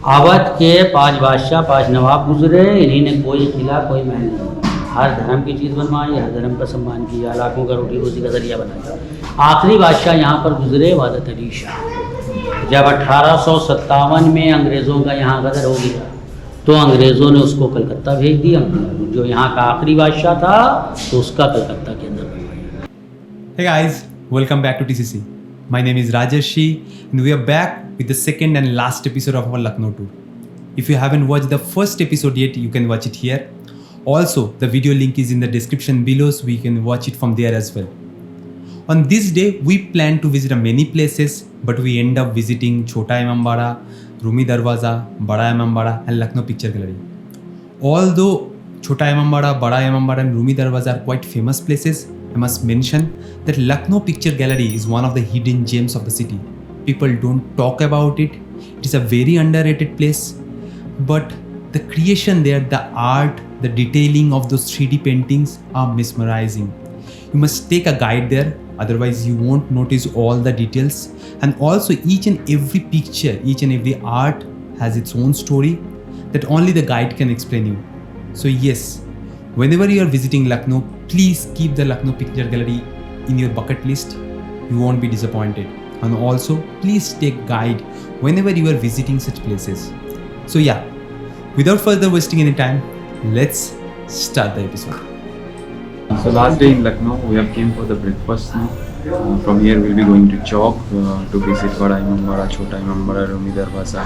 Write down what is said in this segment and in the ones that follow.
अवध के 5 बादशाह 5 नवाब गुजरे, इन्हीं ने कोई किला कोई महल नहीं, हर धर्म की चीज़ बनवाई, हर धर्म का सम्मान किया, लाखों का रोटी रोजी का जरिया बनाया। आखिरी बादशाह यहाँ पर गुजरे वादत अली शाह। जब 1857 में अंग्रेज़ों का यहाँ गदर हो गया तो अंग्रेज़ों ने उसको कलकत्ता भेज दिया। जो यहाँ का आखिरी बादशाह था तो उसका कलकत्ता के अंदर बनवाया। Hey guys, welcome back to TCC. My name is Rajesh and we are back with the second and last episode of our Lucknow tour. If you haven't watched the first episode yet, you can watch it here. Also, the video link is in the description below so you can watch it from there as well. On this day, we plan to visit many places, but we end up visiting Chota Imambara, Rumi Darwaza, Bada Imambara and Lucknow Picture Gallery. Although Chota Imambara, Bada Imambara and Rumi Darwaza are quite famous places, I must mention that Lucknow Picture Gallery is one of the hidden gems of the city. People don't talk about it. It is a very underrated place, but the creation there, the art, the detailing of those 3D paintings are mesmerizing. You must take a guide there, otherwise you won't notice all the details. And also each and every picture, each and every art has its own story that only the guide can explain you. So yes, whenever you are visiting Lucknow, please keep the Lucknow Picture Gallery in your bucket list. You won't be disappointed. And also, please take guide whenever you are visiting such places. So yeah, without further wasting any time, let's start the episode. So last day in Lucknow, we have came for the breakfast now. From here we'll be going to Chowk to visit Bada Imambara, Chota Imambara, Rumi Darwaza,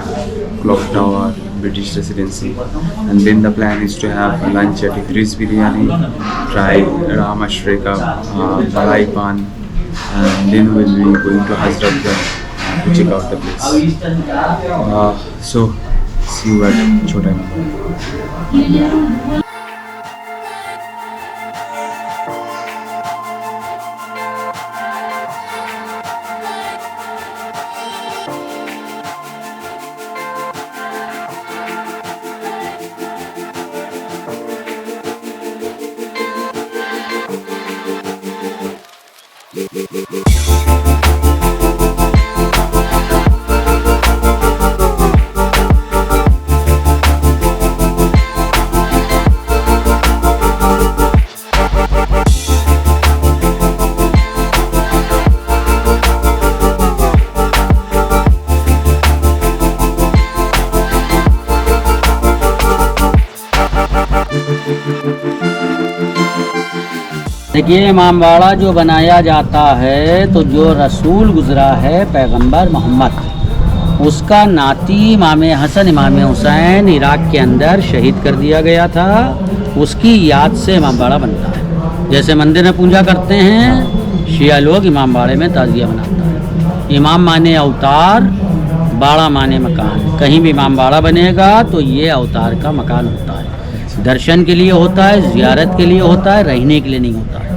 Clock Tower, British Residency, and then the plan is to have a lunch at Idris Biryani, try Ram Ashreka, Balai Pan, and then we'll be going to Hazratgarh to check out the place. So see you at Chota Imambara. देखिए, इमामबाड़ा जो बनाया जाता है तो जो रसूल गुज़रा है पैगंबर मोहम्मद, उसका नाती इमाम हसन इमाम हुसैन इराक़ के अंदर शहीद कर दिया गया था। उसकी याद से इमामबाड़ा बनता है। जैसे मंदिर में पूजा करते हैं, शिया लोग इमामबाड़े में ताज़िया मनाता है। इमाम माने अवतार, बाड़ा माने मकान। कहीं भी इमामबाड़ा बनेगा तो ये अवतार का मकान होता है। दर्शन के लिए होता है, ज़ियारत के लिए होता है, रहने के लिए नहीं होता है।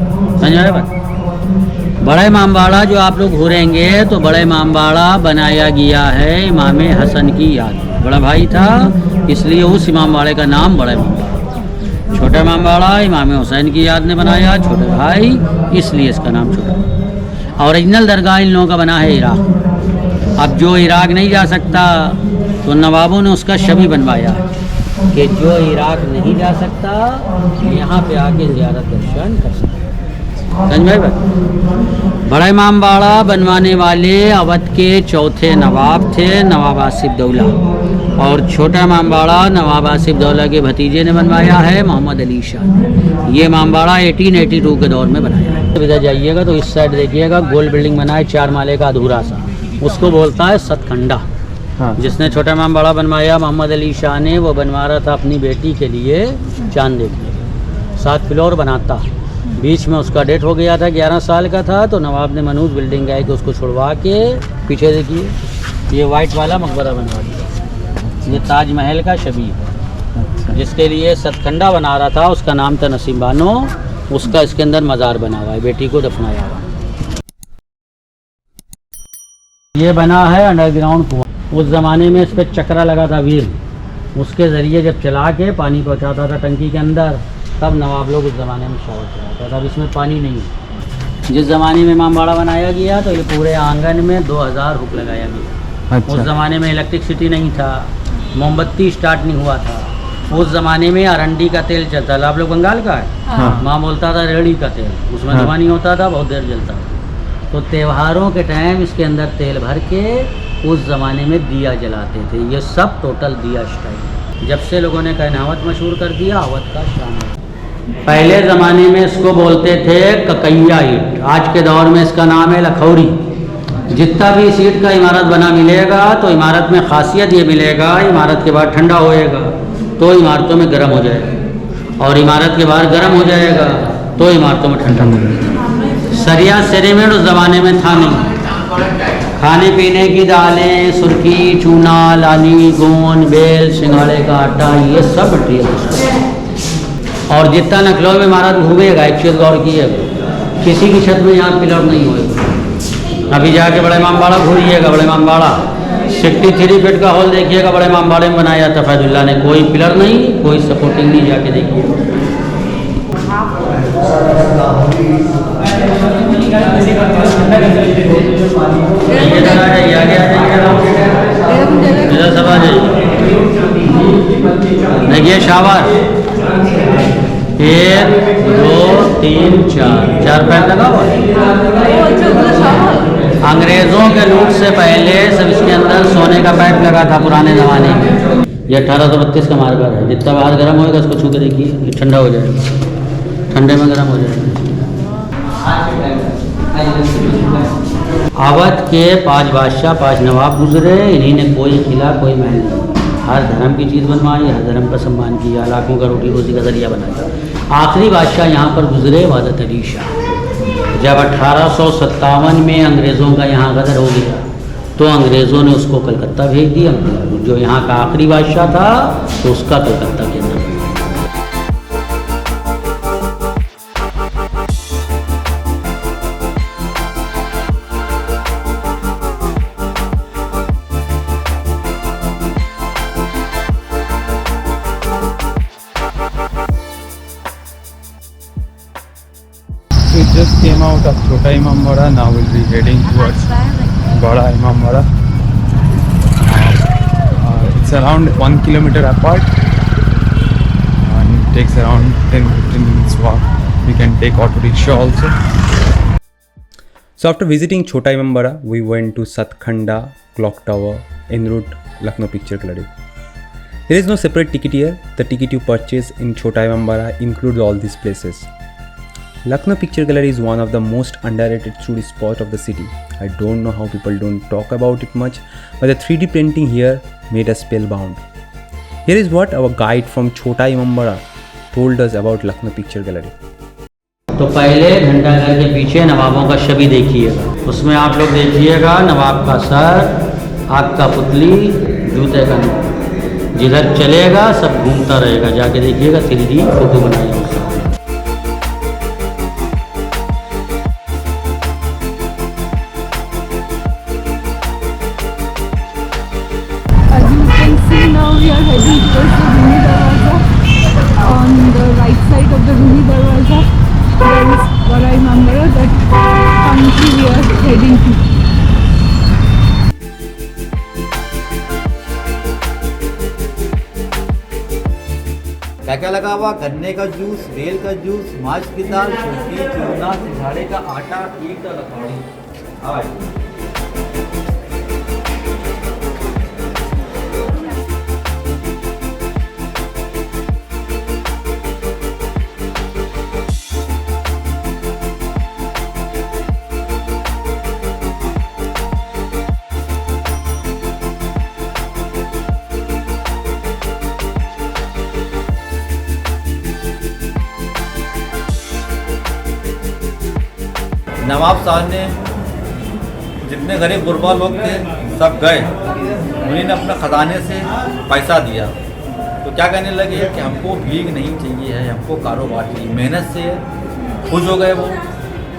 समझ रहे बात? बड़ा इमामबाड़ा जो आप लोग घूरेंगे तो बड़ा इमामबाड़ा बनाया गया है इमाम हसन की याद में। बड़ा भाई था इसलिए उस इमामबाड़े का नाम बड़ा इमामबाड़ा। छोटा इमामबाड़ा इमाम हुसैन की याद में बनाया, छोटे भाई, इसलिए इसका नाम छोटा। ओरिजिनल दरगाह इन लोगों का बना है इराक़। अब जो इराक़ नहीं जा सकता तो नवाबों ने उसका शबी बनवाया है कि जो इराक़ नहीं जा सकता यहाँ पे आके ज़ियारत दर्शन कर सकता। समझ में बात? बड़ा इमामबाड़ा बनवाने वाले अवध के चौथे नवाब थे, नवाब आसिफ दौला। और छोटा इमामबाड़ा नवाब आसिफ दौला के भतीजे ने बनवाया है, मोहम्मद अली शाह। ये इमामबाड़ा 1882 के दौर में बनाया है। इधर जाइएगा तो इस साइड देखिएगा, गोल बिल्डिंग बना है 4 माले का अधूरा सा, उसको बोलता है सतखंडा। हाँ। जिसने छोटा इमामबाड़ा बनवाया मोहम्मद अली शाह ने, वो बनवा रहा था अपनी बेटी के लिए चांद देखने। 7 फ्लोर बनाता, बीच में उसका डेथ हो गया था, 11 साल का था, तो नवाब ने मनूज बिल्डिंग आई कि उसको छुड़वा के पीछे देखिए ये वाइट वाला मकबरा बनवा दिया। ये ताजमहल का शबी है, जिसके लिए सतखंडा बना रहा था, उसका नाम था नसीम बानो। उसका इसके अंदर मज़ार बना हुआ है, बेटी को दफनाया हुआ। ये बना है अंडरग्राउंड कुआं। उस ज़माने में इस पर चक्रा लगा था व्हील, उसके ज़रिए जब चला के पानी पहुंचाता था टंकी के अंदर, तब नवाब लोग उस ज़माने में शावर चलाता था। अब इसमें पानी नहीं है। जिस ज़माने में इमामबाड़ा बनाया गया तो ये पूरे आंगन में 2000 हुक लगाया गया। अच्छा। उस ज़माने में इलेक्ट्रिसिटी नहीं था, मोमबत्ती स्टार्ट नहीं हुआ था। उस ज़माने में अरंडी का तेल चलता था। आप लोग बंगाल का है? हाँ। माँ बोलता था रेड़ी का तेल, उसमें हाँ। धुआं नहीं होता था, बहुत देर जलता था। तो त्योहारों के टाइम इसके अंदर तेल भर के उस ज़माने में दिया जलाते थे। ये सब टोटल दिया स्टाइल। जब से लोगों ने कहनावत मशहूर कर दिया, अवध का शान। पहले ज़माने में इसको बोलते थे ककैया ईंट, आज के दौर में इसका नाम है लखौरी। जितना भी इस ईंट का इमारत बना मिलेगा तो इमारत में खासियत ये मिलेगा, इमारत के बाद ठंडा होएगा तो इमारतों में गर्म हो जाएगा, और इमारत के बाद गर्म हो जाएगा तो इमारतों में ठंडा हो जाएगा। सरिया सिरेमिक उस ज़माने में था नहीं। खाने पीने की दालें, सुर्खी, चूना, लानी, गोंद, बेल, सिंघाड़े का आटा, ये सब मटेरियल। और जितना नकलों में इमारत घूमेगा, एक चीज़ गौर कीजिएगा, किसी की छत में यहाँ पिलर नहीं होएगा। अभी जाके बड़े इमामबाड़ा घूरिएगा, बड़े इमामबाड़ा 63 फीट का हॉल देखिएगा, बड़े इमामबाड़े में बनाया था फैजुल्ला ने, कोई पिलर नहीं, कोई सपोर्टिंग नहीं, जाके देखिए। देखिए शावर, 1 2 3 4 पैर लगा हुआ है। अंग्रेज़ों के लूट से पहले सब इसके अंदर सोने का पाइप लगा था पुराने ज़माने में। ये 1832 का मार्कर है। जितना बाहर गर्म होएगा इसको छू के देखिए, ये ठंडा हो जाएगा, ठंडे में गर्म हो जाएगा। अवध के 5 बादशाह, 5 नवाब गुजरे, इन्हीं ने कोई किला, कोई महल नहीं, हर धर्म की चीज़ बनवाई, हर धर्म का सम्मान किया, लाखों का रोटी रोजी का जरिया बनाया। आखिरी बादशाह यहाँ पर गुजरे वादत अली शाह। जब 1857 में अंग्रेज़ों का यहाँ गदर हो गया तो अंग्रेज़ों ने उसको कलकत्ता भेज दिया। जो यहाँ का आखिरी बादशाह था तो उसका कलकत्ता के अंदर। We just came out of Chota Imambara. Now we'll be heading towards Bada Imambara. It's around 1 kilometer apart, and it takes around 10-15 minutes walk. We can take auto rickshaw also. So after visiting Chota Imambara, we went to Satkhanda, Clock Tower, en route Lucknow Picture Gallery. There is no separate ticket here. The ticket you purchase in Chota Imambara includes all these places. Lucknow Picture Gallery is one of the most underrated tourist spots of the city. I don't know how people don't talk about it much, but the 3D printing here made us spellbound. Here is what our guide from Chota Imambara told us about Lucknow Picture Gallery. तो पहले घंटाघर के पीछे नवाबों का शबी देखिएगा, उसमें आप लोग देखिएगा नवाब का सर, आग का पुतली, जूते का नोक, जिधर चलेगा सब घूमता रहेगा, जाके देखिएगा 3D फोटो बनाई है। Now we are heading towards the Rumi Darwaza. On the right side of the Rumi Darwaza, there is Bada Imambara, that country we are heading to. क्या क्या लगा हुआ? गन्ने का जूस, बेल का जूस, माछ की दाल, सुर्खी, चूना, सिंघाड़े का आटा, ईंट का लकड़ी। नवाब साहब ने जितने गरीब गुरबा लोग थे सब गए, उन्हीं ने अपना ख़जाने से पैसा दिया। तो क्या कहने लगे कि हमको भीख नहीं चाहिए है, हमको कारोबार चाहिए। मेहनत से खुश हो गए वो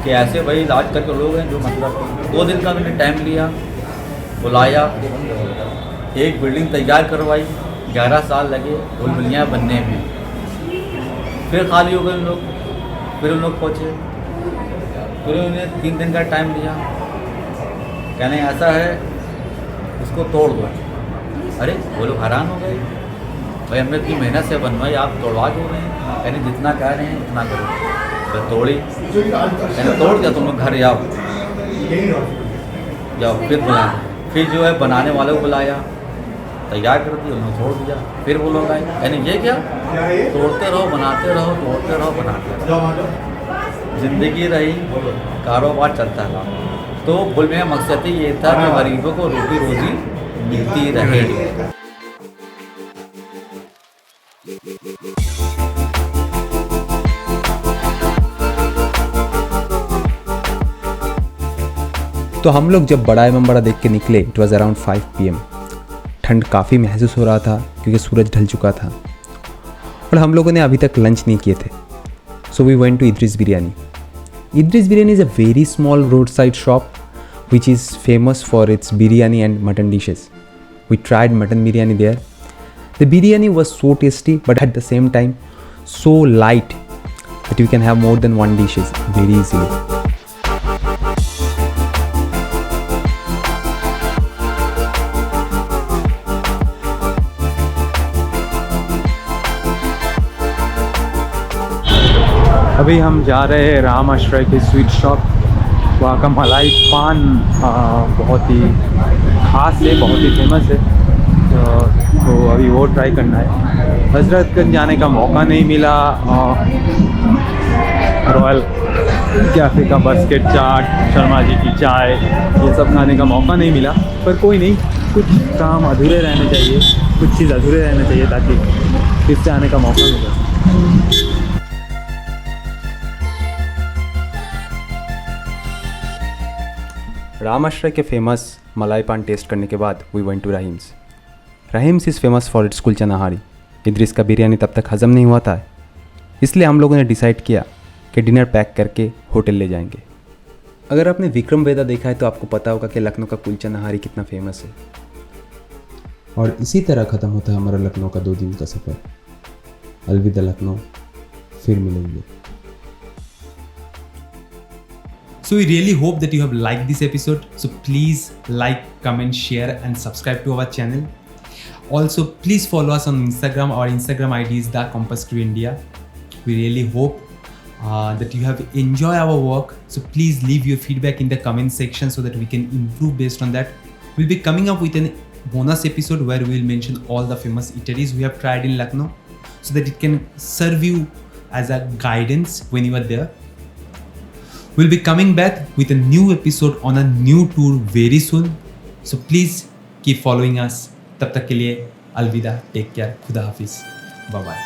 कि ऐसे भाई आज तक के लोग हैं जो मतलब 2 दिन का उन्होंने टाइम लिया, बुलाया, एक बिल्डिंग तैयार करवाई, 11 साल लगे भूलभुलैया बनने में। फिर खाली हो गए उन लोग, फिर उन लोग पहुँचे, फिर उन्हें 3 दिन का टाइम लिया, कहने ऐसा है इसको तोड़ दो। अरे वो लोग हैरान हो गए, भाई हमने इतनी मेहनत से बनवाई, आप तोड़वा क्यों रहे हैं? यानी जितना कह रहे हैं उतना करो। फिर तोड़ी, यानी तोड़ दिया, तुम लोग घर जाओ, फिर बुलाया, फिर जो है बनाने वाले को बुलाया, तैयार कर दिया, उन्होंने छोड़ दिया, फिर वो लोग आए। यानी ये क्या, तोड़ते रहो बनाते रहो, तोड़ते रहो बनाते रहो, ज़िंदगी रही, कारोबार चलता रहा। तो बोल मेरा मकसद ही ये था कि गरीबों को रोटी रोजी मिलती रहे। तो हम लोग जब बड़ा इमामबाड़ा देख के निकले, इट वॉज अराउंड 5 PM। ठंड काफ़ी महसूस हो रहा था क्योंकि सूरज ढल चुका था और हम लोगों ने अभी तक लंच नहीं किए थे। So we went to Idris biryani. Idris biryani is a very small road side shop which is famous for its biryani and mutton dishes. We tried mutton biryani there. The biryani was so tasty but at the same time so light that you can have more than one dishes very easily. अभी हम जा रहे हैं राम आश्रय के sweet shop. वहाँ का मलाई पान बहुत ही ख़ास है, बहुत ही फेमस है, तो अभी वो ट्राई करना है। हजरतगंज जाने का मौका नहीं मिला, रॉयल कैफ़े का बास्केट चाट, शर्मा जी की चाय, ये सब खाने का मौका नहीं मिला, पर कोई नहीं, कुछ काम अधूरे रहने चाहिए, कुछ चीज़ अधूरे रहने चाहिए ताकि फिर से आने का मौका मिले। राम आश्रय के फेमस मलाई पान टेस्ट करने के बाद we went to Rahim's. Rahim's is famous for its kulcha nahari. Idris का बिरयानी तब तक हज़म नहीं हुआ था, इसलिए हम लोगों ने डिसाइड किया कि डिनर पैक करके होटल ले जाएंगे। अगर आपने विक्रम वेदा देखा है तो आपको पता होगा कि लखनऊ का कुलचा नहारी कितना फेमस है। और इसी तरह ख़त्म होता है हमारा लखनऊ का 2 दिन का सफ़र। अलविदा लखनऊ, फिर मिलेंगे। So we really hope that you have liked this episode. So please like, comment, share and subscribe to our channel. Also please follow us on Instagram. Our Instagram ID is The Compass to India. We really hope that you have enjoyed our work. So please leave your feedback in the comment section so that we can improve based on that. We'll be coming up with a bonus episode where we will mention all the famous eateries we have tried in Lucknow so that it can serve you as a guidance when you are there. We'll be coming back with a new episode on a new tour very soon. So please keep following us. तब तक के लिए अलविदा, take care, खुदा हाफिज, bye bye.